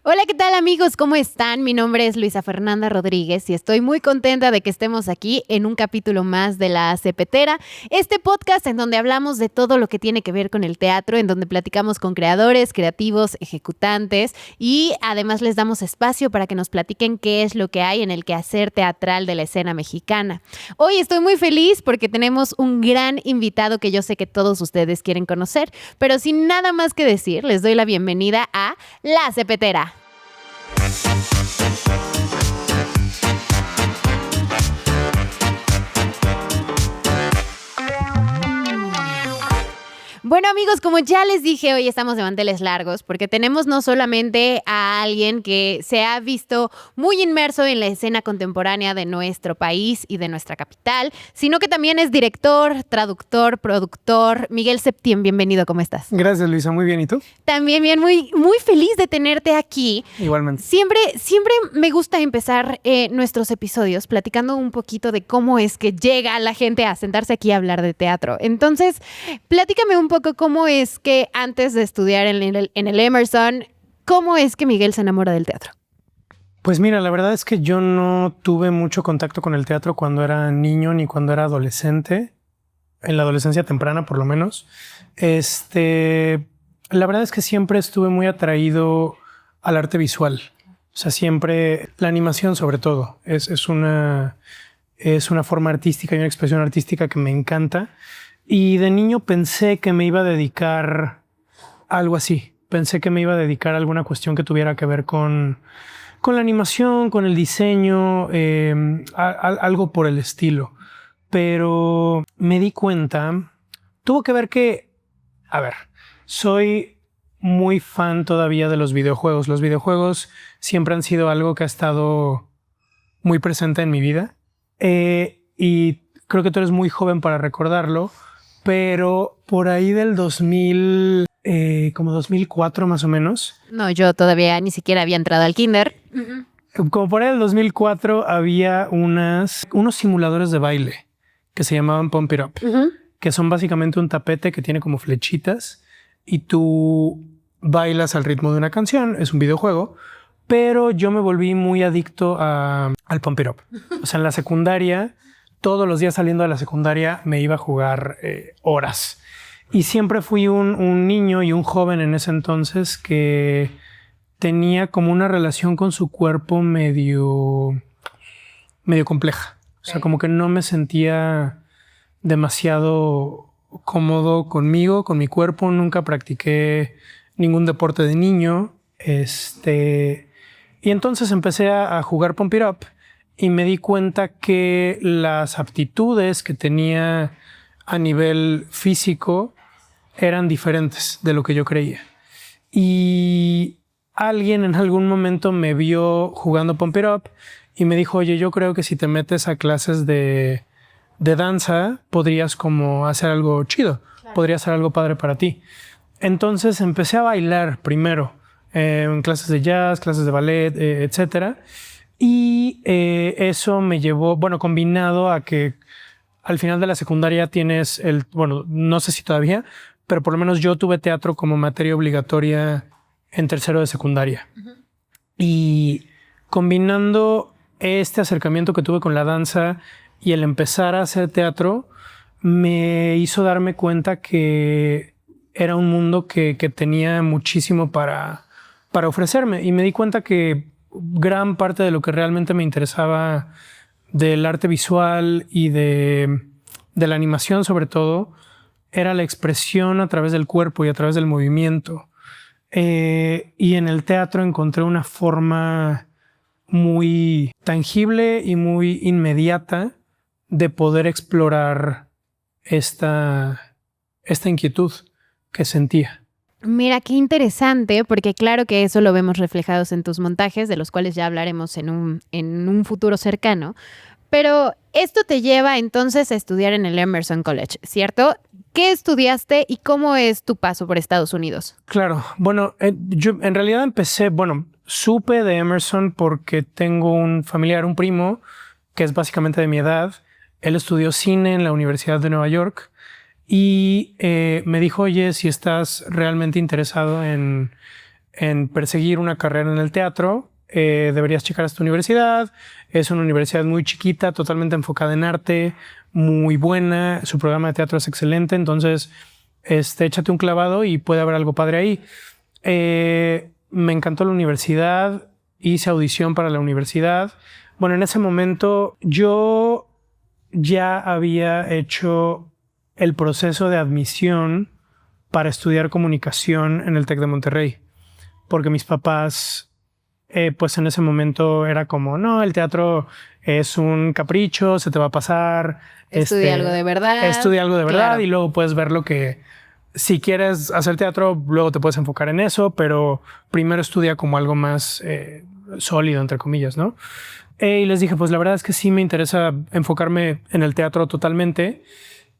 Hola, ¿qué tal amigos? ¿Cómo están? Mi nombre es Luisa Fernanda Rodríguez y estoy muy contenta de que estemos aquí en un capítulo más de La Cepetera, este podcast en donde hablamos de todo lo que tiene que ver con el teatro, en donde platicamos con creadores, creativos, ejecutantes y además les damos espacio para que nos platiquen qué es lo que hay en el quehacer teatral de la escena mexicana. Hoy estoy muy feliz porque tenemos un gran invitado que yo sé que todos ustedes quieren conocer, pero sin nada más que decir, les doy la bienvenida a La Cepetera. Bueno amigos, como ya les dije, hoy estamos de manteles largos porque tenemos no solamente a alguien que se ha visto muy inmerso en la escena contemporánea de nuestro país y de nuestra capital, sino que también es director, traductor, productor. Miguel Septién, bienvenido, ¿cómo estás? Gracias, Luisa, muy bien, ¿y tú? También bien, muy feliz de tenerte aquí. Igualmente. Siempre me gusta empezar nuestros episodios platicando un poquito de cómo es que llega la gente a sentarse aquí a hablar de teatro. Entonces, platícame un poco cómo es que antes de estudiar en el Emerson, ¿cómo es que Miguel se enamora del teatro? Pues mira, la verdad es que yo no tuve mucho contacto con el teatro cuando era niño ni cuando era adolescente, en la adolescencia temprana por lo menos. La verdad es que siempre estuve muy atraído al arte visual. O sea, siempre la animación sobre todo es una forma artística y una expresión artística que me encanta. Y de niño pensé que me iba a dedicar a algo así. Pensé que me iba a dedicar a alguna cuestión que tuviera que ver con la animación, con el diseño, algo por el estilo. Pero me di cuenta, tuvo que ver que, soy muy fan todavía de los videojuegos. Los videojuegos siempre han sido algo que ha estado muy presente en mi vida. Y creo que tú eres muy joven para recordarlo. Pero por ahí del 2000, como 2004 más o menos. No, yo todavía ni siquiera había entrado al kinder. Como por ahí del 2004 había unos simuladores de baile que se llamaban Pump It Up, que son básicamente un tapete que tiene como flechitas y tú bailas al ritmo de una canción. Es un videojuego, pero yo me volví muy adicto al Pump It Up. O sea, en la secundaria, todos los días saliendo de la secundaria me iba a jugar horas. Y siempre fui un niño y un joven en ese entonces que tenía como una relación con su cuerpo medio compleja. O sea, como que no me sentía demasiado cómodo conmigo, con mi cuerpo. Nunca practiqué ningún deporte de niño. Y entonces empecé a jugar Pump It Up. Y me di cuenta que las aptitudes que tenía a nivel físico eran diferentes de lo que yo creía. Y alguien en algún momento me vio jugando Pump It Up y me dijo, oye, yo creo que si te metes a clases de danza, podrías como hacer algo chido. Claro. Podría ser algo padre para ti. Entonces empecé a bailar primero en clases de jazz, clases de ballet, etcétera. Y eso me llevó, combinado a que al final de la secundaria tienes no sé si todavía, pero por lo menos yo tuve teatro como materia obligatoria en tercero de secundaria. Y combinando este acercamiento que tuve con la danza y el empezar a hacer teatro, me hizo darme cuenta que era un mundo que tenía muchísimo para ofrecerme. Y me di cuenta que gran parte de lo que realmente me interesaba del arte visual y de la animación sobre todo era la expresión a través del cuerpo y a través del movimiento. Y en el teatro encontré una forma muy tangible y muy inmediata de poder explorar esta inquietud que sentía. Mira, qué interesante, porque claro que eso lo vemos reflejados en tus montajes, de los cuales ya hablaremos en un futuro cercano. Pero esto te lleva entonces a estudiar en el Emerson College, ¿cierto? ¿Qué estudiaste y cómo es tu paso por Estados Unidos? Claro, yo en realidad supe de Emerson porque tengo un familiar, un primo, que es básicamente de mi edad. Él estudió cine en la Universidad de Nueva York y me dijo, oye, si estás realmente interesado en en perseguir una carrera en el teatro, deberías checar esta universidad. Es una universidad muy chiquita, totalmente enfocada en arte, muy buena. Su programa de teatro es excelente. Entonces, échate un clavado y puede haber algo padre ahí. Me encantó la universidad. Hice audición para la universidad. Bueno, en ese momento yo ya había hecho el proceso de admisión para estudiar comunicación en el TEC de Monterrey, porque mis papás, pues en ese momento era como, no, el teatro es un capricho, se te va a pasar. Estudia algo de verdad. Estudia algo de verdad, claro. Y luego puedes ver lo que, si quieres hacer teatro, luego te puedes enfocar en eso, pero primero estudia como algo más sólido, entre comillas, ¿no? Y les dije, pues la verdad es que sí me interesa enfocarme en el teatro totalmente.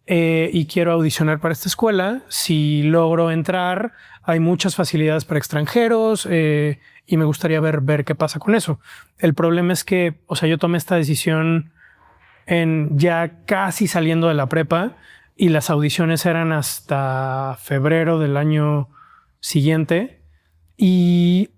Y quiero audicionar para esta escuela. Si logro entrar, hay muchas facilidades para extranjeros y me gustaría ver qué pasa con eso. El problema es que, o sea, yo tomé esta decisión ya casi saliendo de la prepa y las audiciones eran hasta febrero del año siguiente y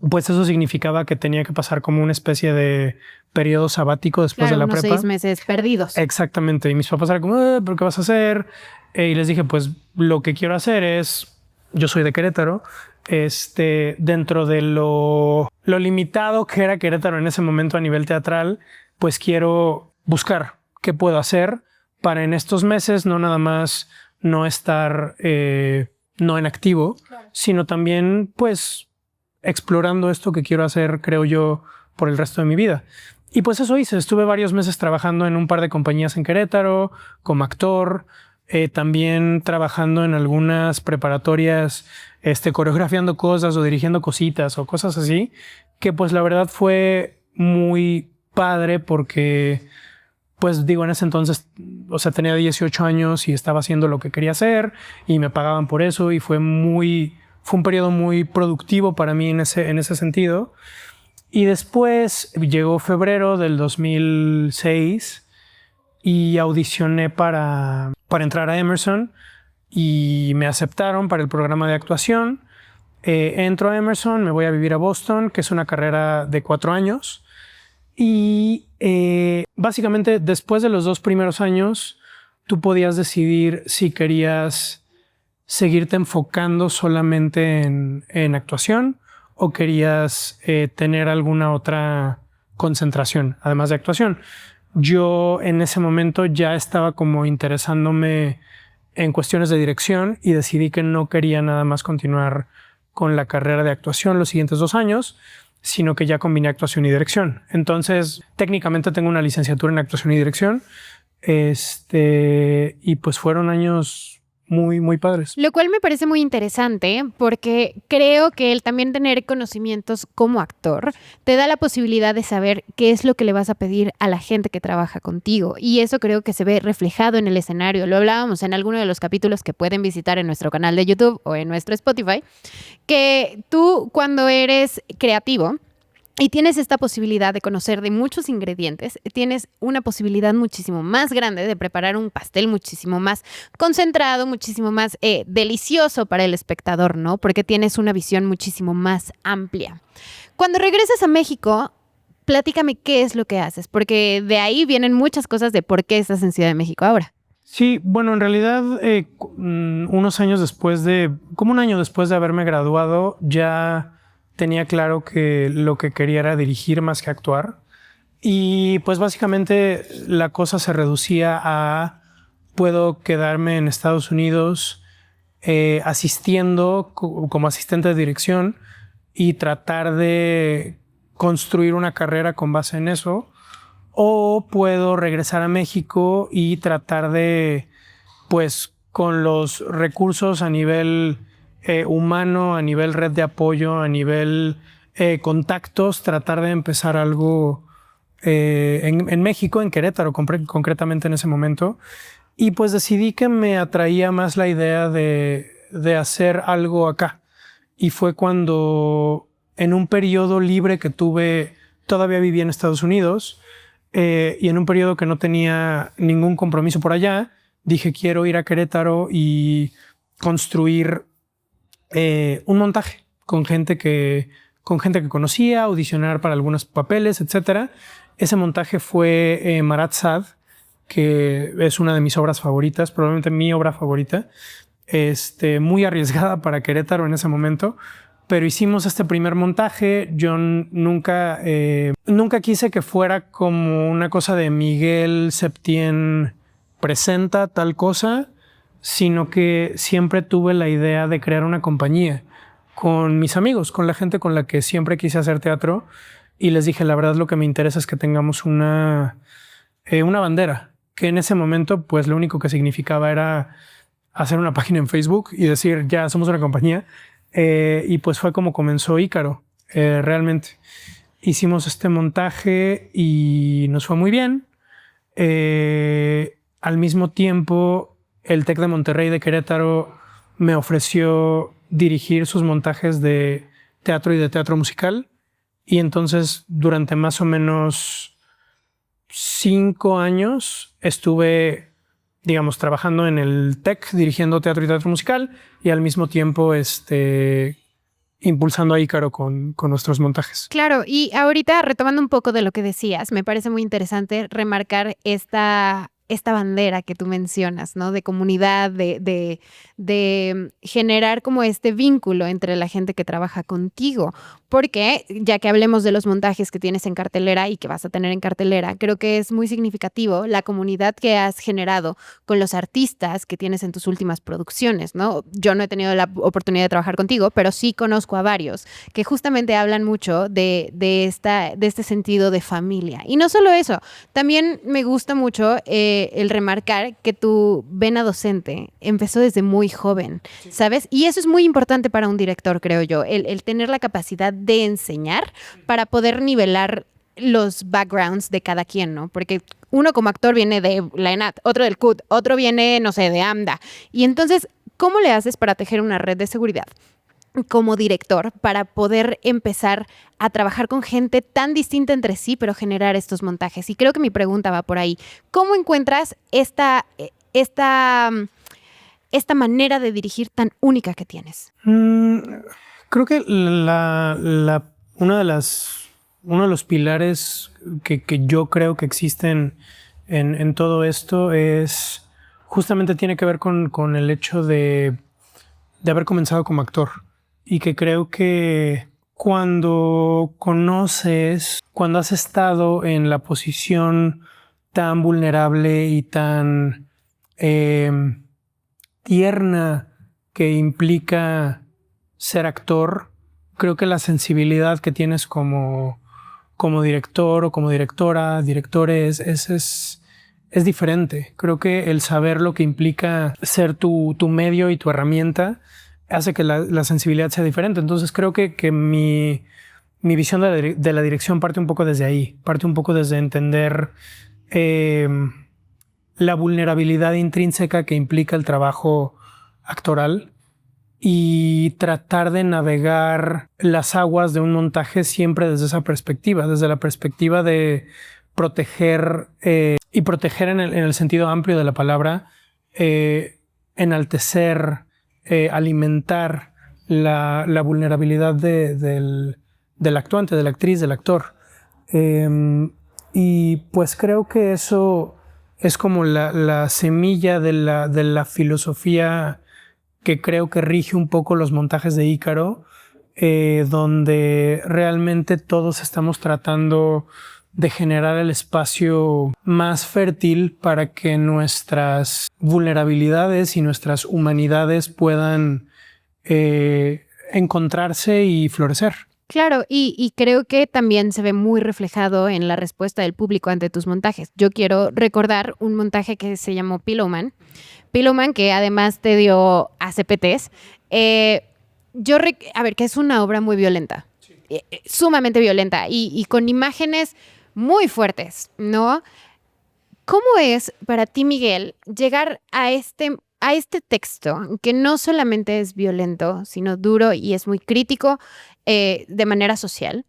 pues eso significaba que tenía que pasar como una especie de periodo sabático después de la unos prepa. 6 meses perdidos. Exactamente. Y mis papás eran como, ¿pero qué vas a hacer? Y les dije, pues lo que quiero hacer es, yo soy de Querétaro, dentro de lo limitado que era Querétaro en ese momento a nivel teatral, pues quiero buscar qué puedo hacer para en estos meses no nada más no estar no en activo, claro, sino también pues explorando esto que quiero hacer, creo yo, por el resto de mi vida. Y pues eso hice. Estuve varios meses trabajando en un par de compañías en Querétaro como actor, también trabajando en algunas preparatorias, coreografiando cosas o dirigiendo cositas o cosas así, que pues la verdad fue muy padre porque, pues digo, en ese entonces, o sea, tenía 18 años y estaba haciendo lo que quería hacer y me pagaban por eso y fue un periodo muy productivo para mí en ese sentido. Y después llegó febrero del 2006 y audicioné para entrar a Emerson y me aceptaron para el programa de actuación. Entro a Emerson, me voy a vivir a Boston, que es una carrera de 4 años. Y básicamente después de los 2 primeros años, tú podías decidir si querías seguirte enfocando solamente en actuación o querías tener alguna otra concentración, además de actuación. Yo en ese momento ya estaba como interesándome en cuestiones de dirección y decidí que no quería nada más continuar con la carrera de actuación los siguientes 2 años, sino que ya combiné actuación y dirección. Entonces, técnicamente tengo una licenciatura en actuación y dirección. Y pues fueron años muy, muy padres. Lo cual me parece muy interesante porque creo que el también tener conocimientos como actor te da la posibilidad de saber qué es lo que le vas a pedir a la gente que trabaja contigo. Y eso creo que se ve reflejado en el escenario. Lo hablábamos en alguno de los capítulos que pueden visitar en nuestro canal de YouTube o en nuestro Spotify, que tú cuando eres creativo y tienes esta posibilidad de conocer de muchos ingredientes, tienes una posibilidad muchísimo más grande de preparar un pastel muchísimo más concentrado, muchísimo más delicioso para el espectador, ¿no? Porque tienes una visión muchísimo más amplia. Cuando regresas a México, platícame qué es lo que haces, porque de ahí vienen muchas cosas de por qué estás en Ciudad de México ahora. Sí, bueno, en realidad unos años después como un año después de haberme graduado, ya tenía claro que lo que quería era dirigir más que actuar. Y pues básicamente la cosa se reducía a puedo quedarme en Estados Unidos asistiendo como asistente de dirección y tratar de construir una carrera con base en eso, o puedo regresar a México y tratar de, pues con los recursos a nivel humano, a nivel red de apoyo, a nivel contactos, tratar de empezar algo en México, en Querétaro concretamente en ese momento. Y pues decidí que me atraía más la idea de hacer algo acá. Y fue cuando en un periodo libre que tuve, todavía vivía en Estados Unidos, y en un periodo que no tenía ningún compromiso por allá, dije quiero ir a Querétaro y construir un montaje con gente que conocía, audicionar para algunos papeles, etc. Ese montaje fue Marat Sad, que es una de mis obras favoritas, probablemente mi obra favorita. Muy arriesgada para Querétaro en ese momento, pero hicimos este primer montaje. Yo nunca quise que fuera como una cosa de Miguel Septién presenta tal cosa, sino que siempre tuve la idea de crear una compañía con mis amigos, con la gente con la que siempre quise hacer teatro, y les dije, la verdad lo que me interesa es que tengamos una bandera, que en ese momento pues lo único que significaba era hacer una página en Facebook y decir, ya somos una compañía. Y pues fue como comenzó Ícaro. Realmente hicimos este montaje y nos fue muy bien. Al mismo tiempo, el TEC de Monterrey de Querétaro me ofreció dirigir sus montajes de teatro y de teatro musical. Y entonces, durante más o menos 5 años, estuve, digamos, trabajando en el TEC, dirigiendo teatro y teatro musical, y al mismo tiempo impulsando a Ícaro con nuestros montajes. Claro, y ahorita retomando un poco de lo que decías, me parece muy interesante remarcar esta bandera que tú mencionas, ¿no? De comunidad, de generar como este vínculo entre la gente que trabaja contigo. Porque, ya que hablemos de los montajes que tienes en cartelera y que vas a tener en cartelera, creo que es muy significativo la comunidad que has generado con los artistas que tienes en tus últimas producciones, ¿no? Yo no he tenido la oportunidad de trabajar contigo, pero sí conozco a varios que justamente hablan mucho de este sentido de familia. Y no solo eso, también me gusta mucho el remarcar que tu vena docente empezó desde muy joven, ¿sabes? Y eso es muy importante para un director, creo yo, el tener la capacidad de enseñar para poder nivelar los backgrounds de cada quien, ¿no? Porque uno como actor viene de la ENAD, otro del CUT, otro viene, no sé, de AMDA. Y entonces, ¿cómo le haces para tejer una red de seguridad como director para poder empezar a trabajar con gente tan distinta entre sí, pero generar estos montajes? Y creo que mi pregunta va por ahí. ¿Cómo encuentras esta manera de dirigir tan única que tienes? Creo que uno de los pilares que yo creo que existen en todo esto es justamente tiene que ver con el hecho de haber comenzado como actor, y que creo que cuando has estado en la posición tan vulnerable y tan tierna que implica ser actor, creo que la sensibilidad que tienes como director o como directora, directores, es diferente. Creo que el saber lo que implica ser tu medio y tu herramienta hace que la sensibilidad sea diferente. Entonces creo que mi visión de la dirección parte un poco desde ahí, parte un poco desde entender la vulnerabilidad intrínseca que implica el trabajo actoral y tratar de navegar las aguas de un montaje siempre desde esa perspectiva, desde la perspectiva de proteger y proteger en el sentido amplio de la palabra, enaltecer, alimentar la vulnerabilidad del actuante, de la actriz, del actor. Y pues creo que eso es como la semilla de la filosofía que creo que rige un poco los montajes de Ícaro, donde realmente todos estamos tratando de generar el espacio más fértil para que nuestras vulnerabilidades y nuestras humanidades puedan encontrarse y florecer. Claro, y creo que también se ve muy reflejado en la respuesta del público ante tus montajes. Yo quiero recordar un montaje que se llamó Pillowman, que además te dio ACPTs. Que es una obra muy violenta, sumamente violenta y con imágenes muy fuertes, ¿no? ¿Cómo es para ti, Miguel, llegar a este texto que no solamente es violento, sino duro y es muy crítico de manera social,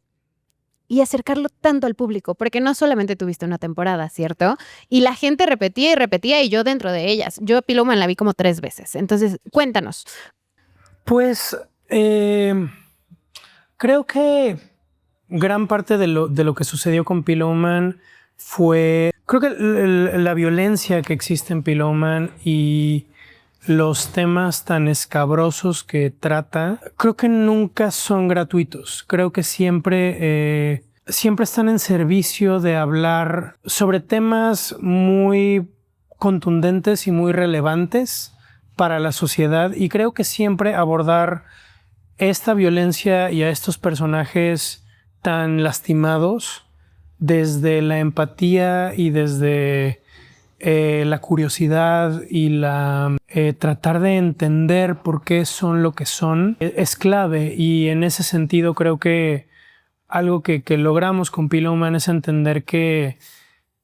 y acercarlo tanto al público? Porque no solamente tuviste una temporada, ¿cierto? Y la gente repetía y repetía, y yo dentro de ellas. Yo Pillowman la vi como 3 veces. Entonces, cuéntanos. Pues Creo que gran parte de lo que sucedió con Pillowman fue... Creo que la violencia que existe en Pillowman y los temas tan escabrosos que trata, creo que nunca son gratuitos. Creo que siempre están en servicio de hablar sobre temas muy contundentes y muy relevantes para la sociedad, y creo que siempre abordar esta violencia y a estos personajes tan lastimados desde la empatía y desde la curiosidad y la tratar de entender por qué son lo que son es clave. Y en ese sentido creo que algo que logramos con Pillowman es entender que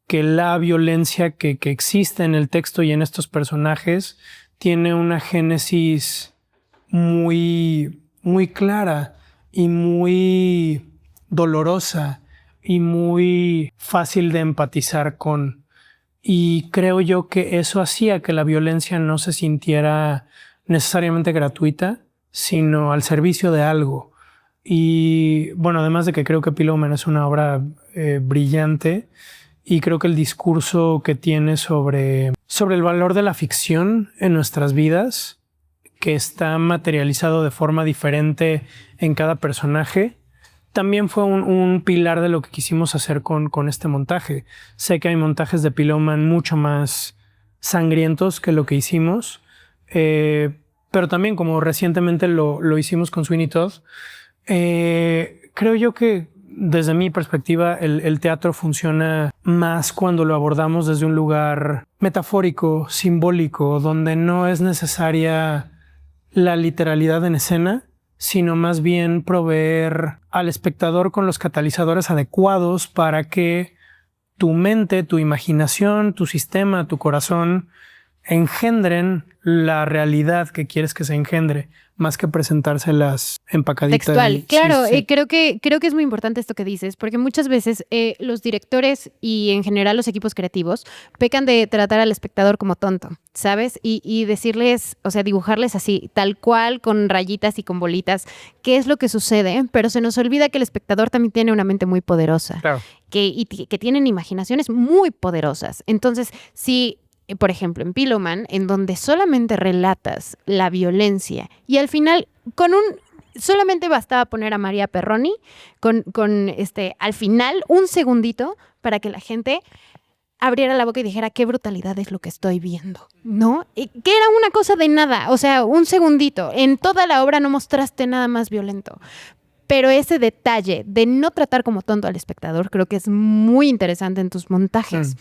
la violencia que existe en el texto y en estos personajes tiene una génesis muy, muy clara y muy dolorosa y muy fácil de empatizar con. Y creo yo que eso hacía que la violencia no se sintiera necesariamente gratuita, sino al servicio de algo. Y bueno, además de que creo que Pillowman es una obra brillante, y creo que el discurso que tiene sobre el valor de la ficción en nuestras vidas, que está materializado de forma diferente en cada personaje, también fue un pilar de lo que quisimos hacer con este montaje. Sé que hay montajes de Pillowman mucho más sangrientos que lo que hicimos, pero también como recientemente lo hicimos con Sweeney Todd, creo yo que desde mi perspectiva el teatro funciona más cuando lo abordamos desde un lugar metafórico, simbólico, donde no es necesaria la literalidad en escena, sino más bien proveer al espectador con los catalizadores adecuados para que tu mente, tu imaginación, tu sistema, tu corazón engendren la realidad que quieres que se engendre, más que presentárselas empacaditas. Textual, claro. Sí. Creo que es muy importante esto que dices, porque muchas veces los directores y en general los equipos creativos pecan de tratar al espectador como tonto, ¿sabes? Y decirles, o sea, dibujarles así, tal cual, con rayitas y con bolitas, qué es lo que sucede, pero se nos olvida que el espectador también tiene una mente muy poderosa, Claro. que tienen imaginaciones muy poderosas. Entonces, si por ejemplo, en Pillowman, en donde solamente relatas la violencia y al final solamente bastaba poner a María Perroni con al final un segundito para que la gente abriera la boca y dijera qué brutalidad es lo que estoy viendo, ¿no? Que era una cosa de nada, o sea, un segundito. En toda la obra no mostraste nada más violento. Pero ese detalle de no tratar como tonto al espectador creo que es muy interesante en tus montajes.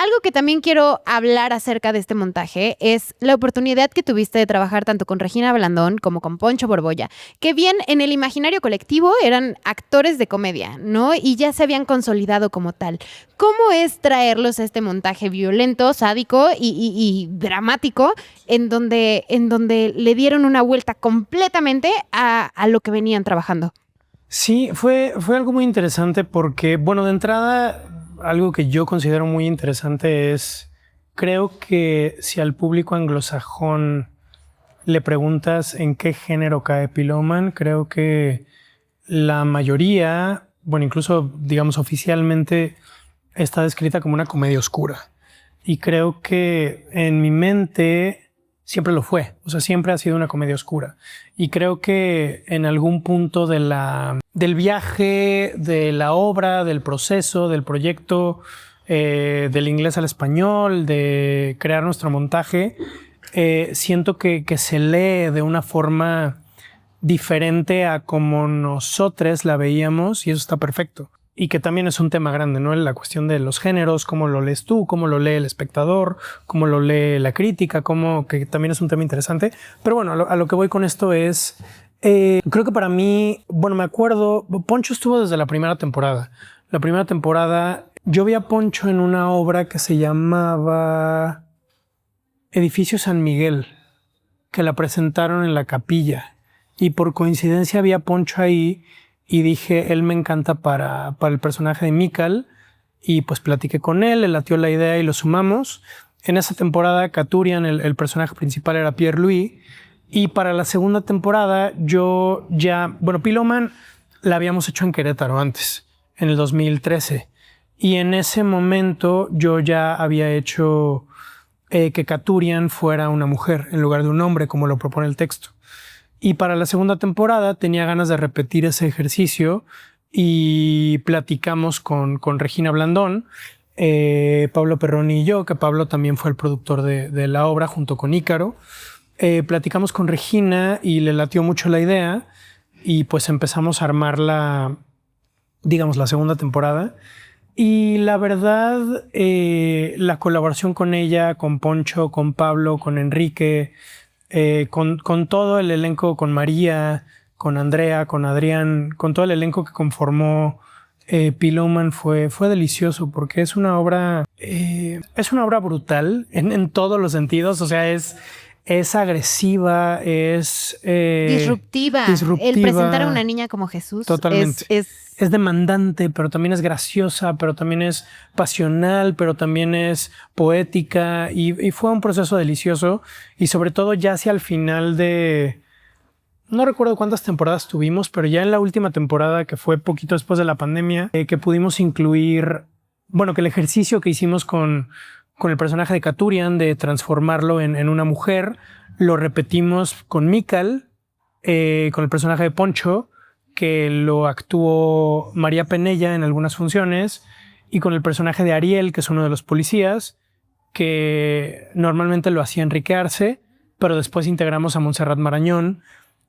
Algo que también quiero hablar acerca de este montaje es la oportunidad que tuviste de trabajar tanto con Regina Blandón como con Poncho Borbolla, que bien en el imaginario colectivo eran actores de comedia, ¿no? Y ya se habían consolidado como tal. ¿Cómo es traerlos a este montaje violento, sádico y dramático en donde le dieron una vuelta completamente a lo que venían trabajando? Sí, fue algo muy interesante porque, bueno, de entrada, algo que yo considero muy interesante es, creo que si al público anglosajón le preguntas en qué género cae Pillowman, creo que la mayoría, bueno, incluso digamos oficialmente, está descrita como una comedia oscura. Y creo que en mi mente siempre lo fue, o sea, siempre ha sido una comedia oscura. Y creo que en algún punto del viaje, de la obra, del proceso, del proyecto, del inglés al español, de crear nuestro montaje, siento que se lee de una forma diferente a como nosotros la veíamos, y eso está perfecto. Y que también es un tema grande, ¿no? La cuestión de los géneros, cómo lo lees tú, cómo lo lee el espectador, cómo lo lee la crítica, que también es un tema interesante. Pero bueno, a lo que voy con esto es, creo que para mí, bueno, me acuerdo, Poncho estuvo desde la primera temporada. La primera temporada, yo vi a Poncho en una obra que se llamaba Edificio San Miguel, que la presentaron en la Capilla. Y por coincidencia había Poncho ahí y dije, él me encanta para el personaje de Mikal. Y pues platiqué con él, le latió la idea y lo sumamos. En esa temporada, Katurian, el personaje principal, era Pierre Louis. Y para la segunda temporada, yo ya... Bueno, Pillowman la habíamos hecho en Querétaro antes, en el 2013. Y en ese momento yo ya había hecho que Katurian fuera una mujer en lugar de un hombre, como lo propone el texto. Y para la segunda temporada tenía ganas de repetir ese ejercicio y platicamos con Regina Blandón, Pablo Perroni y yo, que Pablo también fue el productor de la obra junto con Ícaro. Platicamos con Regina y le latió mucho la idea y pues empezamos a armar la segunda temporada. Y la verdad, la colaboración con ella, con Poncho, con Pablo, con Enrique, con todo el elenco, con María, con Andrea, con Adrián, con todo el elenco que conformó Piloman fue delicioso porque es una obra brutal en todos los sentidos. O sea, es agresiva, es disruptiva. El presentar a una niña como Jesús. Totalmente. Es demandante, pero también es graciosa, pero también es pasional, pero también es poética y fue un proceso delicioso. Y sobre todo ya hacia el final no recuerdo cuántas temporadas tuvimos, pero ya en la última temporada, que fue poquito después de la pandemia, que pudimos incluir, que el ejercicio que hicimos con el personaje de Katurian, de transformarlo en una mujer, lo repetimos con Mikal, con el personaje de Poncho, que lo actuó María Penella en algunas funciones, y con el personaje de Ariel, que es uno de los policías, que normalmente lo hacía Enrique Arce, pero después integramos a Montserrat Marañón,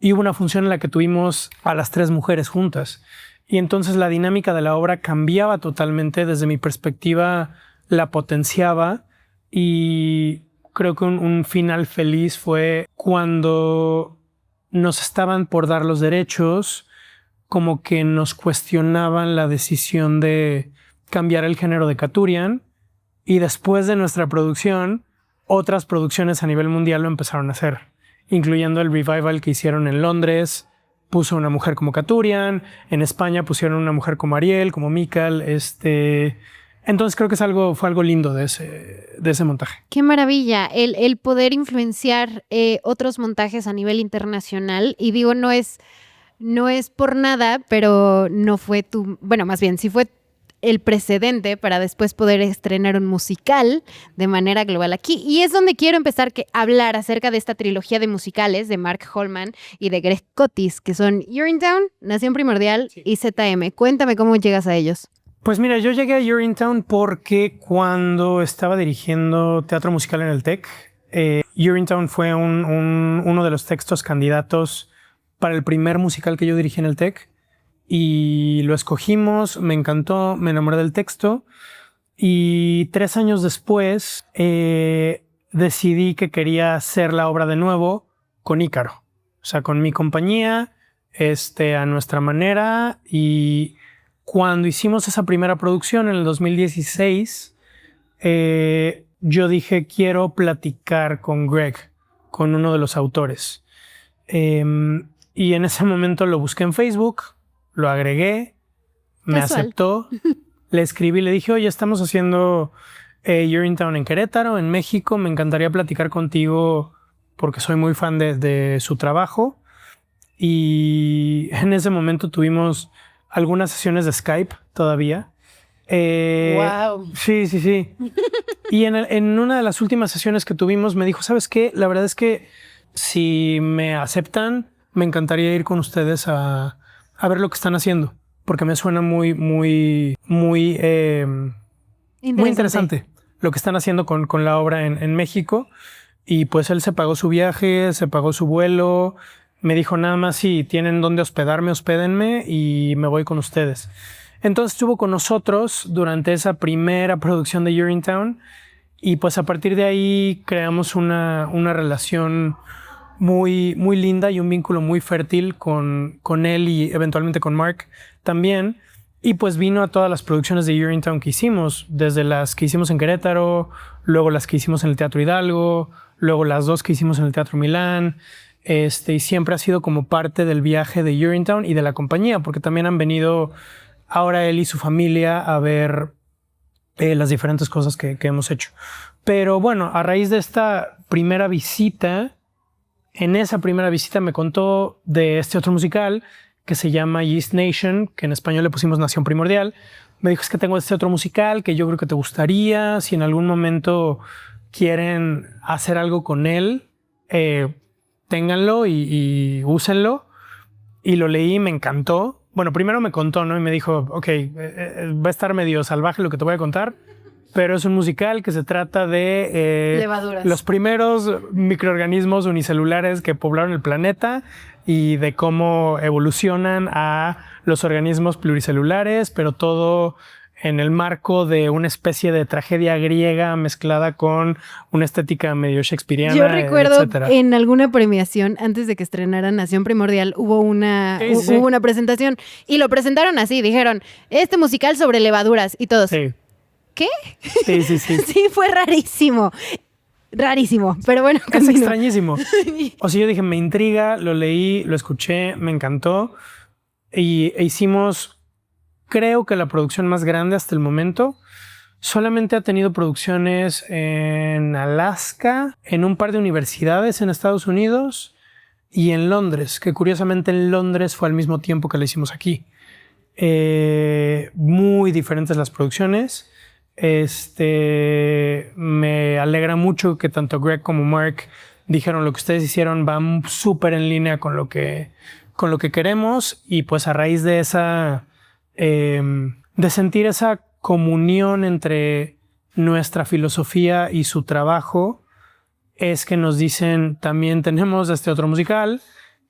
y hubo una función en la que tuvimos a las 3 mujeres juntas. Y entonces la dinámica de la obra cambiaba totalmente. Desde mi perspectiva, la potenciaba, y creo que un final feliz fue cuando nos estaban por dar los derechos, como que nos cuestionaban la decisión de cambiar el género de Katurian, y después de nuestra producción, otras producciones a nivel mundial lo empezaron a hacer, incluyendo el revival que hicieron en Londres. Puso una mujer como Katurian, en España pusieron una mujer como Ariel, como Mikal, Entonces creo que fue algo lindo de ese montaje. Qué maravilla el poder influenciar otros montajes a nivel internacional. Y digo, no es por nada, pero no fue más bien sí fue el precedente para después poder estrenar un musical de manera global aquí. Y es donde quiero empezar a hablar acerca de esta trilogía de musicales de Mark Holman y de Greg Cotis, que son Urinetown, Nación Primordial y ZM. Cuéntame cómo llegas a ellos. Pues mira, yo llegué a Urinetown porque cuando estaba dirigiendo teatro musical en el TEC, Urinetown fue uno de los textos candidatos para el primer musical que yo dirigí en el TEC, y lo escogimos, me encantó, me enamoré del texto, y 3 años después decidí que quería hacer la obra de nuevo con Ícaro, o sea, con mi compañía, a nuestra manera. Y cuando hicimos esa primera producción en el 2016, yo dije, quiero platicar con Greg, con uno de los autores. Y en ese momento lo busqué en Facebook, lo agregué, me aceptó, le escribí, le dije, oye, estamos haciendo Urinetown en Querétaro, en México, me encantaría platicar contigo porque soy muy fan de su trabajo. Y en ese momento tuvimos algunas sesiones de Skype todavía. ¡Wow! Sí. Y en una de las últimas sesiones que tuvimos me dijo, ¿sabes qué? La verdad es que si me aceptan, me encantaría ir con ustedes a ver lo que están haciendo, porque me suena muy interesante lo que están haciendo con la obra en México. Y pues él se pagó su viaje, se pagó su vuelo, me dijo, nada más si tienen dónde hospedarme, hospédenme y me voy con ustedes. Entonces estuvo con nosotros durante esa primera producción de Urinetown, y pues a partir de ahí creamos una relación muy linda y un vínculo muy fértil con él, y eventualmente con Mark también. Y pues vino a todas las producciones de Urinetown que hicimos, desde las que hicimos en Querétaro, luego las que hicimos en el Teatro Hidalgo, luego las 2 que hicimos en el Teatro Milán. Y siempre ha sido como parte del viaje de Urinetown y de la compañía, porque también han venido ahora él y su familia a ver las diferentes cosas que hemos hecho. Pero bueno, a raíz de esta primera visita, en esa primera visita me contó de este otro musical que se llama Yeast Nation, que en español le pusimos Nación Primordial. Me dijo, es que tengo este otro musical que yo creo que te gustaría. Si en algún momento quieren hacer algo con él, ténganlo y úsenlo. Y lo leí y me encantó. Bueno, primero me contó, ¿no? Y me dijo, ok, va a estar medio salvaje lo que te voy a contar, pero es un musical que se trata de levaduras, los primeros microorganismos unicelulares que poblaron el planeta y de cómo evolucionan a los organismos pluricelulares, pero todo en el marco de una especie de tragedia griega mezclada con una estética medio shakespeariana. Yo recuerdo etcétera. En alguna premiación, antes de que estrenara Nación Primordial, hubo una presentación y lo presentaron así, dijeron, este musical sobre levaduras y todos. Sí. ¿Qué? Sí. Sí, fue rarísimo. Rarísimo, pero bueno. Es extrañísimo. O sea, yo dije, me intriga, lo leí, lo escuché, me encantó e hicimos... Creo que la producción más grande hasta el momento. Solamente ha tenido producciones en Alaska, en un par de universidades en Estados Unidos y en Londres, que curiosamente en Londres fue al mismo tiempo que la hicimos aquí. Muy diferentes las producciones. Me alegra mucho que tanto Greg como Mark dijeron lo que ustedes hicieron va súper en línea con lo que queremos, y pues a raíz de esa... de sentir esa comunión entre nuestra filosofía y su trabajo, es que nos dicen, también tenemos este otro musical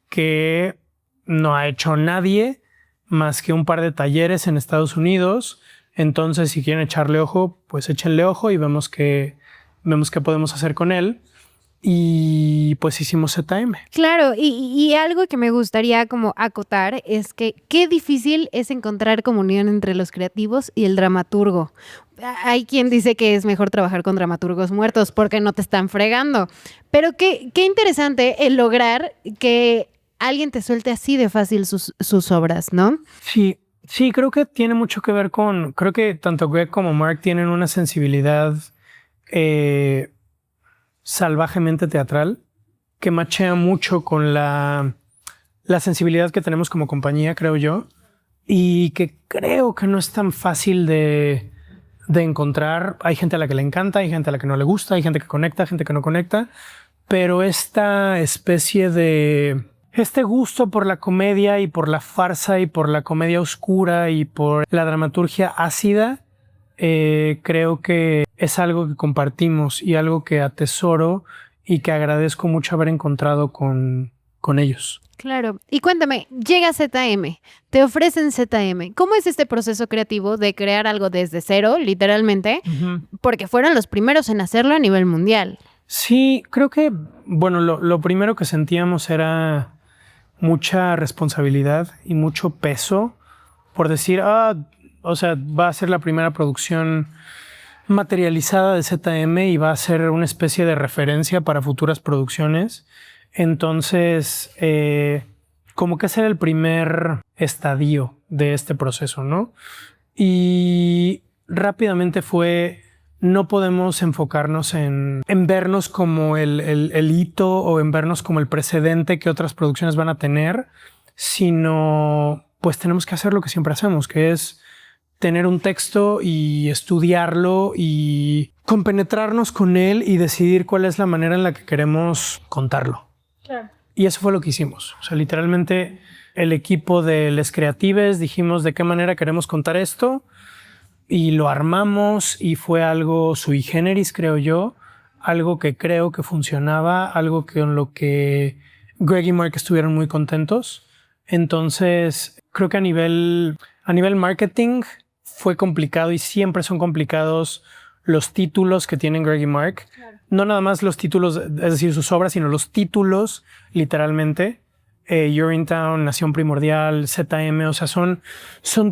que no ha hecho nadie más que un par de talleres en Estados Unidos. Entonces, si quieren echarle ojo, pues échenle ojo y vemos qué podemos hacer con él. Y pues hicimos ZM. Claro, y algo que me gustaría como acotar es que qué difícil es encontrar comunión entre los creativos y el dramaturgo. Hay quien dice que es mejor trabajar con dramaturgos muertos porque no te están fregando. Pero qué interesante el lograr que alguien te suelte así de fácil sus obras, ¿no? Sí, creo que tiene mucho que ver con... Creo que tanto Greg como Mark tienen una sensibilidad... salvajemente teatral, que machea mucho con la sensibilidad que tenemos como compañía, creo yo, y que creo que no es tan fácil de encontrar. Hay gente a la que le encanta, hay gente a la que no le gusta, hay gente que conecta, gente que no conecta, pero esta especie de... este gusto por la comedia y por la farsa y por la comedia oscura y por la dramaturgia ácida, creo que es algo que compartimos y algo que atesoro y que agradezco mucho haber encontrado con ellos. Claro. Y cuéntame, llega ZM, te ofrecen ZM. ¿Cómo es este proceso creativo de crear algo desde cero, literalmente? Uh-huh. Porque fueron los primeros en hacerlo a nivel mundial. Sí, creo que, bueno, lo primero que sentíamos era mucha responsabilidad y mucho peso por decir, o sea, va a ser la primera producción materializada de ZM y va a ser una especie de referencia para futuras producciones. Entonces, como que ese era el primer estadio de este proceso, ¿no? Y rápidamente fue, no podemos enfocarnos en vernos como el hito o en vernos como el precedente que otras producciones van a tener, sino pues tenemos que hacer lo que siempre hacemos, que es tener un texto y estudiarlo y compenetrarnos con él y decidir cuál es la manera en la que queremos contarlo. Claro. Y eso fue lo que hicimos. O sea, literalmente el equipo de Les Creatives dijimos de qué manera queremos contar esto y lo armamos, y fue algo sui generis, creo yo, algo que creo que funcionaba, algo con lo que Greg y Mark estuvieron muy contentos. Entonces, creo que a nivel marketing fue complicado, y siempre son complicados los títulos que tienen Greg y Mark. Claro. No nada más los títulos, es decir, sus obras, sino los títulos, literalmente. Urinetown, Nación Primordial, ZM, o sea, son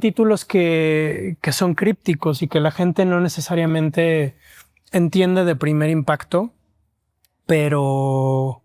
títulos que son crípticos y que la gente no necesariamente entiende de primer impacto. Pero,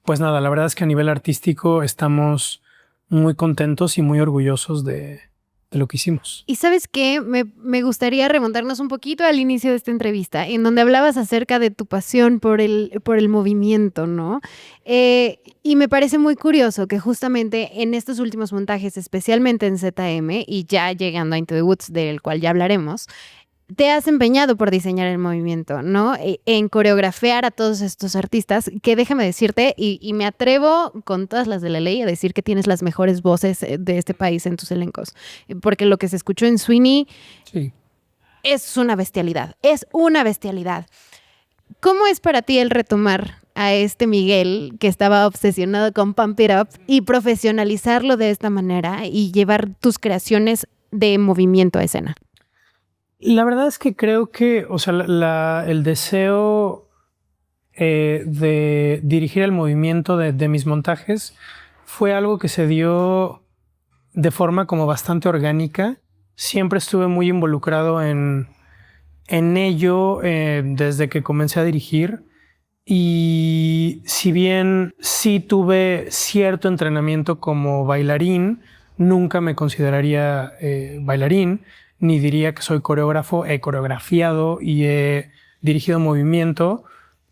pues nada, la verdad es que a nivel artístico estamos muy contentos y muy orgullosos de de lo que hicimos. Y ¿sabes qué? Me gustaría remontarnos un poquito al inicio de esta entrevista, en donde hablabas acerca de tu pasión por el movimiento, ¿no? Y me parece muy curioso que justamente en estos últimos montajes, especialmente en ZM, y ya llegando a Into the Woods, del cual ya hablaremos, te has empeñado por diseñar el movimiento, ¿no? En coreografiar a todos estos artistas, que déjame decirte, y me atrevo con todas las de la ley a decir que tienes las mejores voces de este país en tus elencos, porque lo que se escuchó en Sweeney Sí. es una bestialidad, es una bestialidad. ¿Cómo es para ti el retomar a este Miguel que estaba obsesionado con Pump It Up y profesionalizarlo de esta manera y llevar tus creaciones de movimiento a escena? La verdad es que creo que, o sea, el deseo de dirigir el movimiento de mis montajes fue algo que se dio de forma como bastante orgánica. Siempre estuve muy involucrado en ello desde que comencé a dirigir. Y si bien sí tuve cierto entrenamiento como bailarín, nunca me consideraría bailarín, ni diría que soy coreógrafo. He coreografiado y he dirigido movimiento,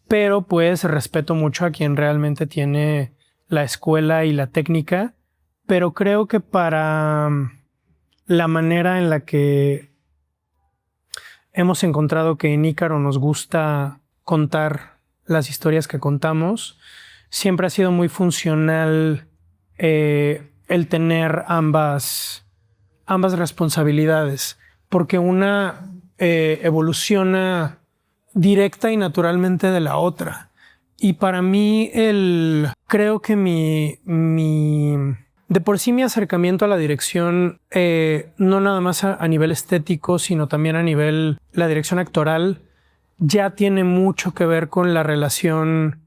pero pues respeto mucho a quien realmente tiene la escuela y la técnica. Pero creo que para la manera en la que hemos encontrado que en Ícaro nos gusta contar las historias que contamos, siempre ha sido muy funcional el tener ambas responsabilidades, porque una evoluciona directa y naturalmente de la otra. Y para mí creo que de por sí mi acercamiento a la dirección, no nada más a nivel estético, sino también a nivel la dirección actoral, ya tiene mucho que ver con la relación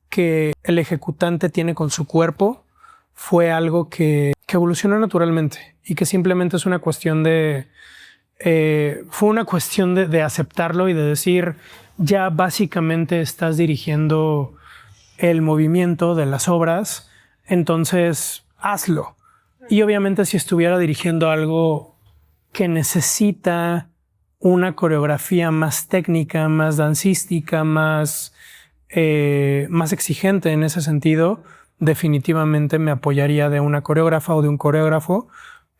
que el ejecutante tiene con su cuerpo. Fue algo que evolucionó naturalmente y que simplemente es una cuestión fue una cuestión de aceptarlo y de decir, ya básicamente estás dirigiendo el movimiento de las obras, entonces hazlo. Y obviamente si estuviera dirigiendo algo que necesita una coreografía más técnica, más dancística, más exigente en ese sentido, definitivamente me apoyaría de una coreógrafa o de un coreógrafo,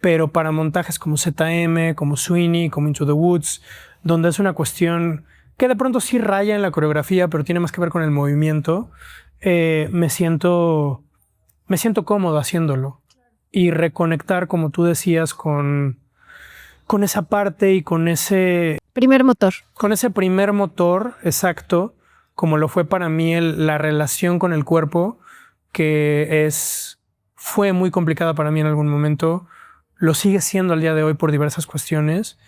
pero para montajes como ZM, como Sweeney, como Into the Woods, donde es una cuestión que de pronto sí raya en la coreografía, pero tiene más que ver con el movimiento, me siento cómodo haciéndolo. Y reconectar, como tú decías, con esa parte y con ese primer motor. Con ese primer motor, exacto, como lo fue para mí la relación con el cuerpo, que fue muy complicada para mí en algún momento, lo sigue siendo al día de hoy por diversas cuestiones.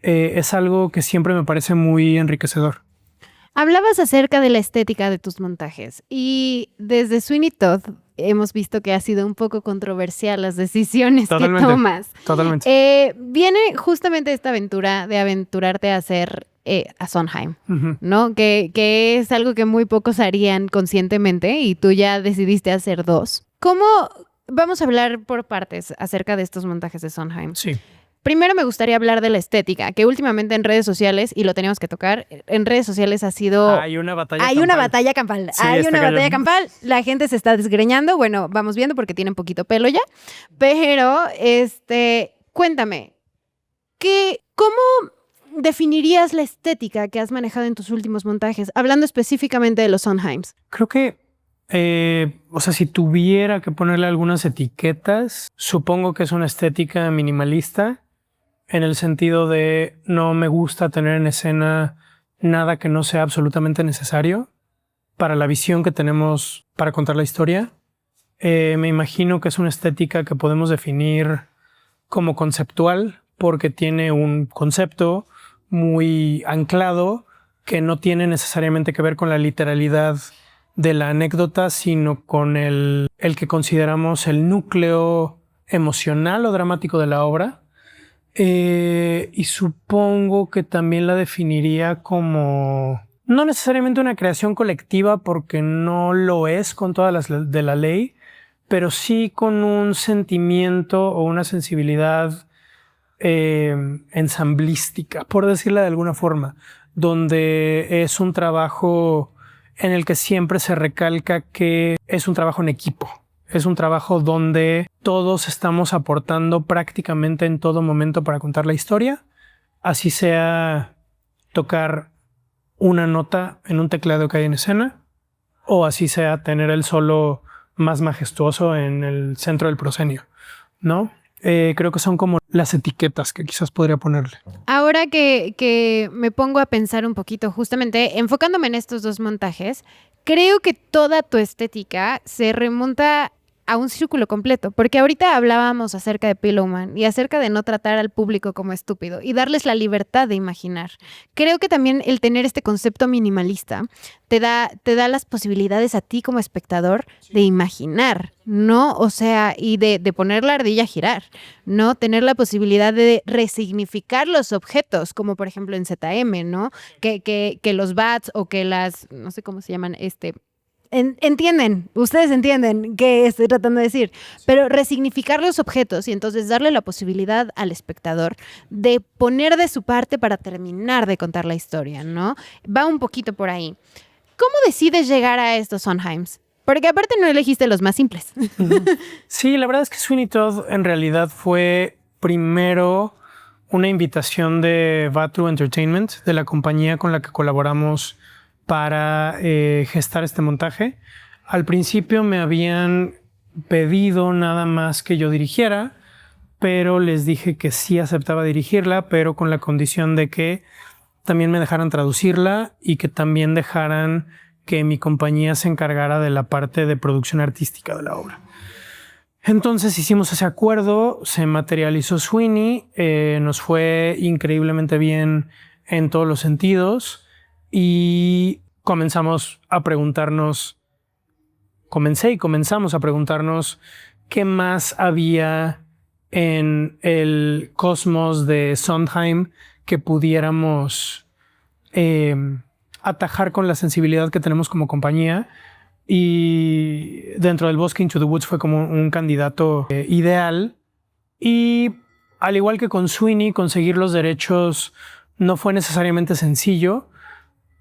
Es algo que siempre me parece muy enriquecedor. Hablabas acerca de la estética de tus montajes y desde Sweeney Todd hemos visto que ha sido un poco controversial las decisiones que tomas. Totalmente. Viene justamente esta aventura de aventurarte a hacer a Sondheim, ¿no? Que es algo que muy pocos harían conscientemente y tú ya decidiste hacer dos. ¿Cómo? Vamos a hablar por partes acerca de estos montajes de Sondheim. Sí. Primero me gustaría hablar de la estética, que últimamente en redes sociales, y lo tenemos que tocar, en redes sociales ha sido... Hay una batalla campal. Sí, hay una batalla campal. La gente se está desgreñando. Bueno, vamos viendo porque tienen poquito pelo ya. Pero, cuéntame, ¿cómo definirías la estética que has manejado en tus últimos montajes? Hablando específicamente de los Sondheims. Creo que, si tuviera que ponerle algunas etiquetas, supongo que es una estética minimalista, en el sentido de no me gusta tener en escena nada que no sea absolutamente necesario para la visión que tenemos para contar la historia. Me imagino que es una estética que podemos definir como conceptual, porque tiene un concepto muy anclado que no tiene necesariamente que ver con la literalidad de la anécdota, sino con el que consideramos el núcleo emocional o dramático de la obra. Y supongo que también la definiría como no necesariamente una creación colectiva, porque no lo es con todas las de la ley, pero sí con un sentimiento o una sensibilidad ensamblística, por decirla de alguna forma, donde es un trabajo en el que siempre se recalca que es un trabajo en equipo. Es un trabajo donde todos estamos aportando prácticamente en todo momento para contar la historia, así sea tocar una nota en un teclado que hay en escena, o así sea tener el solo más majestuoso en el centro del proscenio, ¿no? Creo que son como las etiquetas que quizás podría ponerle. Ahora que me pongo a pensar un poquito, justamente enfocándome en estos dos montajes, creo que toda tu estética se remonta a un círculo completo, porque ahorita hablábamos acerca de Pillowman y acerca de no tratar al público como estúpido y darles la libertad de imaginar. Creo que también el tener este concepto minimalista te da las posibilidades a ti como espectador de imaginar, ¿no? O sea, y de poner la ardilla a girar, ¿no? Tener la posibilidad de resignificar los objetos, como por ejemplo en ZM, ¿no? Que los bats o que las, no sé cómo se llaman, entienden, ustedes entienden qué estoy tratando de decir, pero resignificar los objetos y entonces darle la posibilidad al espectador de poner de su parte para terminar de contar la historia, ¿no? Va un poquito por ahí. ¿Cómo decides llegar a estos Sondheims? Porque aparte no elegiste los más simples. Sí, la verdad es que Sweeney Todd en realidad fue primero una invitación de Vatru Entertainment, de la compañía con la que colaboramos para gestar este montaje. Al principio me habían pedido nada más que yo dirigiera, pero les dije que sí aceptaba dirigirla, pero con la condición de que también me dejaran traducirla y que también dejaran que mi compañía se encargara de la parte de producción artística de la obra. Entonces hicimos ese acuerdo, se materializó Sweeney, nos fue increíblemente bien en todos los sentidos y comenzamos a preguntarnos qué más había en el cosmos de Sondheim que pudiéramos atajar con la sensibilidad que tenemos como compañía. Y dentro del bosque, Into the Woods fue como un candidato ideal. Y al igual que con Sweeney, conseguir los derechos no fue necesariamente sencillo.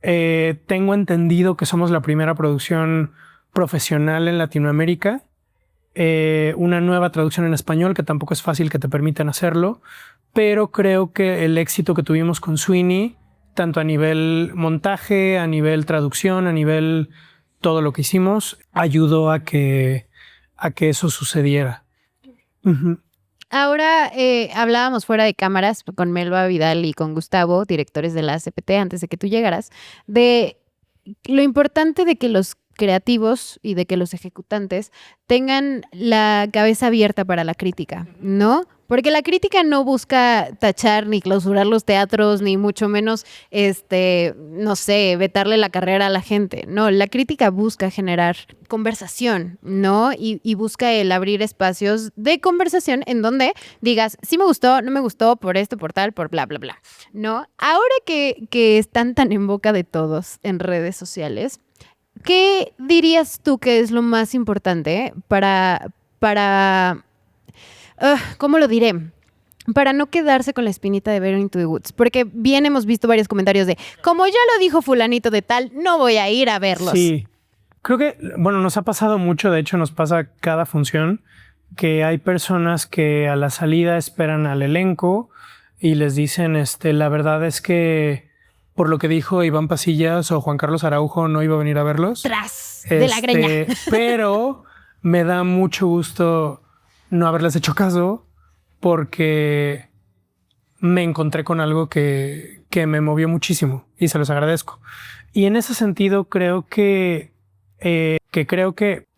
Tengo entendido que somos la primera producción profesional en Latinoamérica. Una nueva traducción en español, que tampoco es fácil que te permitan hacerlo. Pero creo que el éxito que tuvimos con Sweeney, tanto a nivel montaje, a nivel traducción, a nivel todo lo que hicimos, ayudó a que eso sucediera. Uh-huh. Ahora hablábamos fuera de cámaras con Melba Vidal y con Gustavo, directores de la CPT, antes de que tú llegaras, de lo importante de que los creativos y de que los ejecutantes tengan la cabeza abierta para la crítica, ¿no? Porque la crítica no busca tachar ni clausurar los teatros, ni mucho menos, no sé, vetarle la carrera a la gente. No, la crítica busca generar conversación, ¿no? Y busca el abrir espacios de conversación en donde digas, sí me gustó, no me gustó, por esto, por tal, por bla, bla, bla, ¿no? Ahora que están tan en boca de todos en redes sociales, ¿qué dirías tú que es lo más importante ¿cómo lo diré? Para no quedarse con la espinita de ver Into the Woods? Porque bien hemos visto varios comentarios de, como ya lo dijo fulanito de tal, no voy a ir a verlos. Sí, creo que, bueno, nos ha pasado mucho, de hecho nos pasa cada función, que hay personas que a la salida esperan al elenco y les dicen, la verdad es que por lo que dijo Iván Pasillas o Juan Carlos Araujo no iba a venir a verlos. Tras de la greña. Pero me da mucho gusto no haberles hecho caso porque me encontré con algo que me movió muchísimo y se los agradezco. Y en ese sentido creo que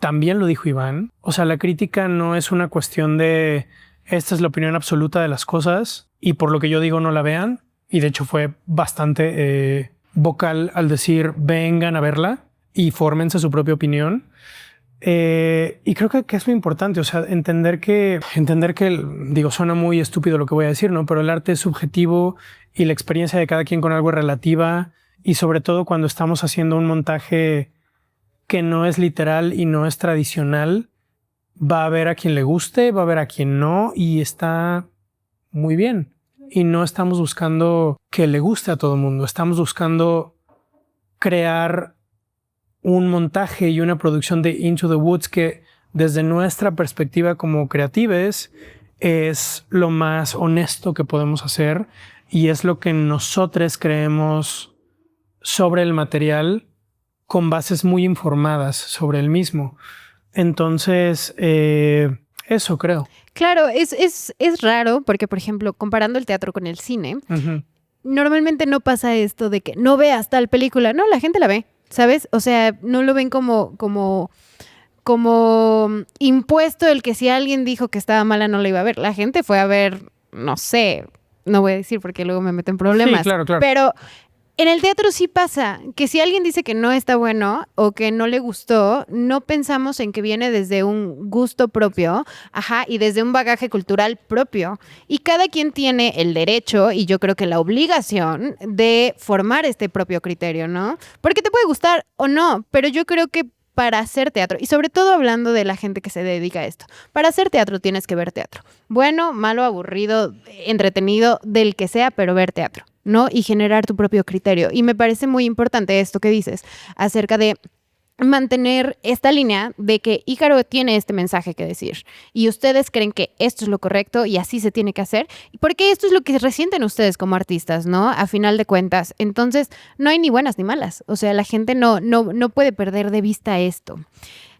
también lo dijo Iván. O sea, la crítica no es una cuestión de esta es la opinión absoluta de las cosas y por lo que yo digo no la vean. Y de hecho fue bastante vocal al decir vengan a verla y fórmense su propia opinión. Y creo que es muy importante, o sea, entender que, digo, suena muy estúpido lo que voy a decir, ¿no? Pero el arte es subjetivo y la experiencia de cada quien con algo es relativa y sobre todo cuando estamos haciendo un montaje que no es literal y no es tradicional, va a haber a quien le guste, va a haber a quien no y está muy bien. y no estamos buscando que le guste a todo el mundo. Estamos buscando crear un montaje y una producción de Into the Woods que desde nuestra perspectiva como creatives es lo más honesto que podemos hacer y es lo que nosotros creemos sobre el material con bases muy informadas sobre el mismo. Entonces, eso creo. Claro, es raro porque, por ejemplo, comparando el teatro con el cine, normalmente no pasa esto de que no veas tal película. No, la gente la ve, ¿sabes? O sea, no lo ven como impuesto el que si alguien dijo que estaba mala no la iba a ver. La gente fue a ver, no sé, no voy a decir porque luego me meto en problemas. Sí, claro. Pero en el teatro sí pasa que si alguien dice que no está bueno o que no le gustó, no pensamos en que viene desde un gusto propio, y desde un bagaje cultural propio. Y cada quien tiene el derecho y yo creo que la obligación de formar este propio criterio, ¿no? Porque te puede gustar o no, pero yo creo que para hacer teatro, y sobre todo hablando de la gente que se dedica a esto, para hacer teatro tienes que ver teatro. Bueno, malo, aburrido, entretenido, del que sea, pero ver teatro, ¿no? Y generar tu propio criterio. Y me parece muy importante esto que dices acerca de mantener esta línea de que Ícaro tiene este mensaje que decir y ustedes creen que esto es lo correcto y así se tiene que hacer, porque esto es lo que resienten ustedes como artistas, ¿no? A final de cuentas. Entonces, no hay ni buenas ni malas. O sea, la gente no puede perder de vista esto.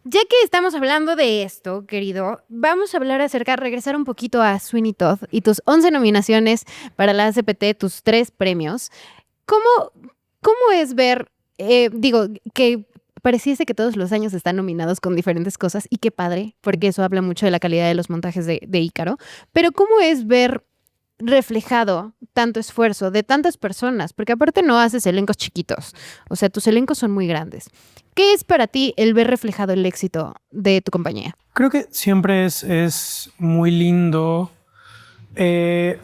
Ya que estamos hablando de esto, querido, vamos a hablar regresar un poquito a Sweeney Todd y tus 11 nominaciones para la ACPT, tus 3 premios. ¿Cómo es ver, que pareciese que todos los años están nominados con diferentes cosas y qué padre, porque eso habla mucho de la calidad de los montajes de Ícaro, pero ¿cómo es ver reflejado tanto esfuerzo de tantas personas? Porque aparte no haces elencos chiquitos, o sea, tus elencos son muy grandes. ¿Qué es para ti el ver reflejado el éxito de tu compañía? Creo que siempre es muy lindo,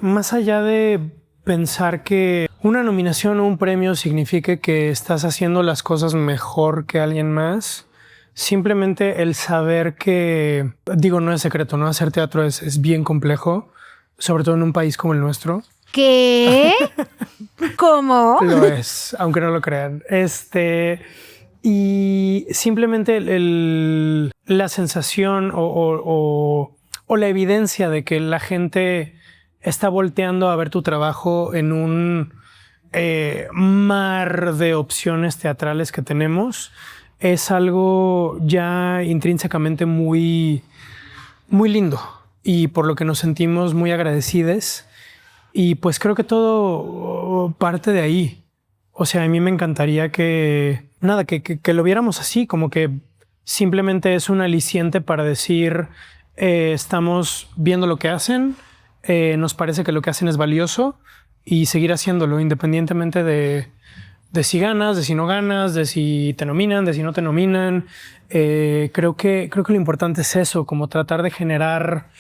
más allá de pensar que una nominación o un premio signifique que estás haciendo las cosas mejor que alguien más. Simplemente el saber que, no es secreto, ¿no? Hacer teatro es bien complejo, sobre todo en un país como el nuestro. ¿Qué? ¿Cómo? Lo es, aunque no lo crean. Y simplemente la sensación o la evidencia de que la gente está volteando a ver tu trabajo en un mar de opciones teatrales que tenemos es algo ya intrínsecamente muy, muy lindo y por lo que nos sentimos muy agradecidos y pues creo que todo parte de ahí. O sea, a mí me encantaría que lo viéramos así, como que simplemente es un aliciente para decir estamos viendo lo que hacen, nos parece que lo que hacen es valioso y seguir haciéndolo independientemente de si ganas, de si no ganas, de si te nominan, de si no te nominan. Creo que lo importante es eso, como tratar de generar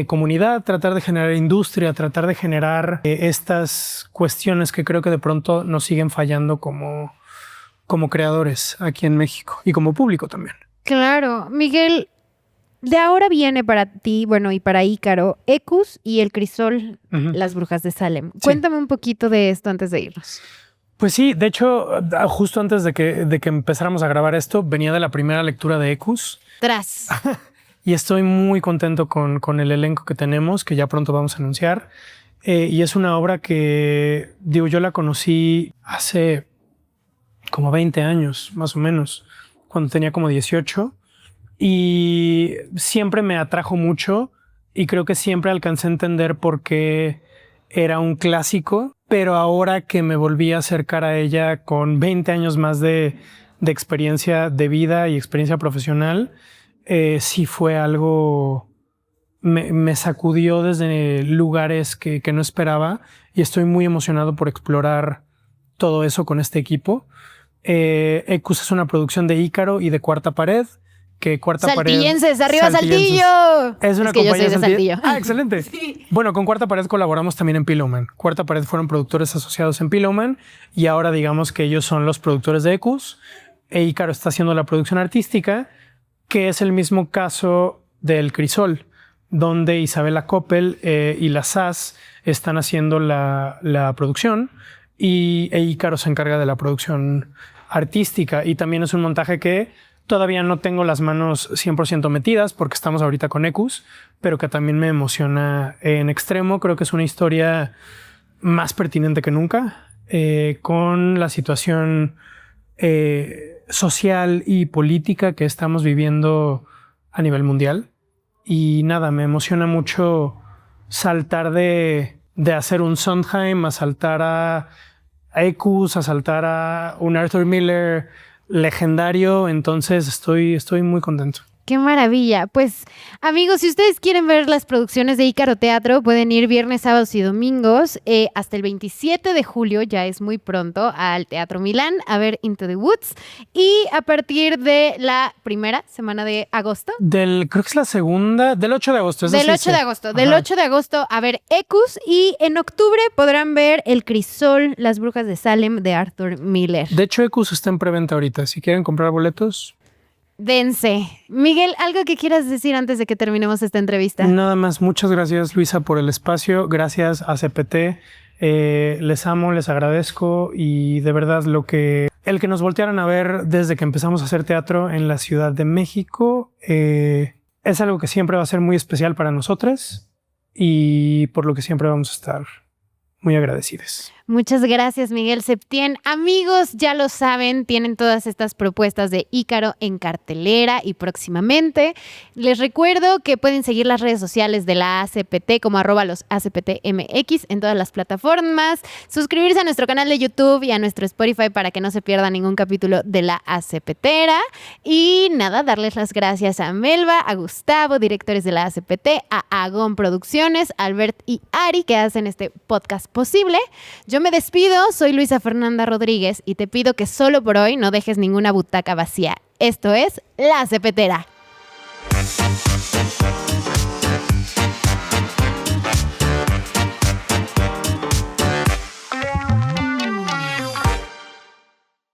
comunidad, tratar de generar industria, tratar de generar estas cuestiones que creo que de pronto nos siguen fallando como creadores aquí en México y como público también. Claro, Miguel. De ahora viene para ti, y para Ícaro, Ecus y El Crisol, Las Brujas de Salem. Sí. Cuéntame un poquito de esto antes de irnos. Pues sí, de hecho, justo antes de que empezáramos a grabar esto, venía de la primera lectura de Ecus. ¡Tras! Y estoy muy contento con el elenco que tenemos, que ya pronto vamos a anunciar. Y es una obra que, yo la conocí hace como 20 años, más o menos, cuando tenía como 18. Y siempre me atrajo mucho y creo que siempre alcancé a entender por qué era un clásico, pero ahora que me volví a acercar a ella con 20 años más de experiencia de vida y experiencia profesional, sí fue algo, me sacudió desde lugares que no esperaba y estoy muy emocionado por explorar todo eso con este equipo. Ecus es una producción de Ícaro y de Cuarta Pared. Que Cuarta Saltillenses, Pared, arriba Saltillo. Es una que compañía yo soy de Saltillo. Ah, excelente. Sí. Bueno, con Cuarta Pared colaboramos también en Pillowman. Cuarta Pared fueron productores asociados en Pillowman y ahora digamos que ellos son los productores de Ecus e Ícaro está haciendo la producción artística, que es el mismo caso del Crisol, donde Isabela Coppel y la SAS están haciendo la producción e Ícaro se encarga de la producción artística. Y también es un montaje que todavía no tengo las manos 100% metidas porque estamos ahorita con Ecus, pero que también me emociona en extremo. Creo que es una historia más pertinente que nunca, con la situación social y política que estamos viviendo a nivel mundial. Y nada, me emociona mucho saltar de hacer un Sondheim a saltar a Ecus, a saltar a un Arthur Miller legendario. Entonces estoy muy contento. ¡Qué maravilla! Pues, amigos, si ustedes quieren ver las producciones de Ícaro Teatro, pueden ir viernes, sábados y domingos hasta el 27 de julio, ya es muy pronto, al Teatro Milán a ver Into the Woods. Y a partir de la primera semana de agosto. Creo que es la segunda, del 8 de agosto. Del 8 de agosto. Del 8 de agosto a ver Ecus. Y en octubre podrán ver El Crisol, Las Brujas de Salem de Arthur Miller. De hecho, Ecus está en preventa ahorita. Si quieren comprar boletos... Dense. Miguel, ¿algo que quieras decir antes de que terminemos esta entrevista? Nada más. Muchas gracias, Luisa, por el espacio. Gracias a CPT. Les amo, les agradezco y de verdad el que nos voltearan a ver desde que empezamos a hacer teatro en la Ciudad de México es algo que siempre va a ser muy especial para nosotras y por lo que siempre vamos a estar muy agradecidos. Muchas gracias, Miguel Septién. Amigos, ya lo saben, tienen todas estas propuestas de Ícaro en cartelera y próximamente. Les recuerdo que pueden seguir las redes sociales de la ACPT como @losACPTMX en todas las plataformas, suscribirse a nuestro canal de YouTube y a nuestro Spotify para que no se pierda ningún capítulo de la ACPTera. Y nada, darles las gracias a Melba, a Gustavo, directores de la ACPT, a Agón Producciones, a Albert y Ari que hacen este podcast posible. Yo me despido, soy Luisa Fernanda Rodríguez y te pido que solo por hoy no dejes ninguna butaca vacía. Esto es La Cepetera.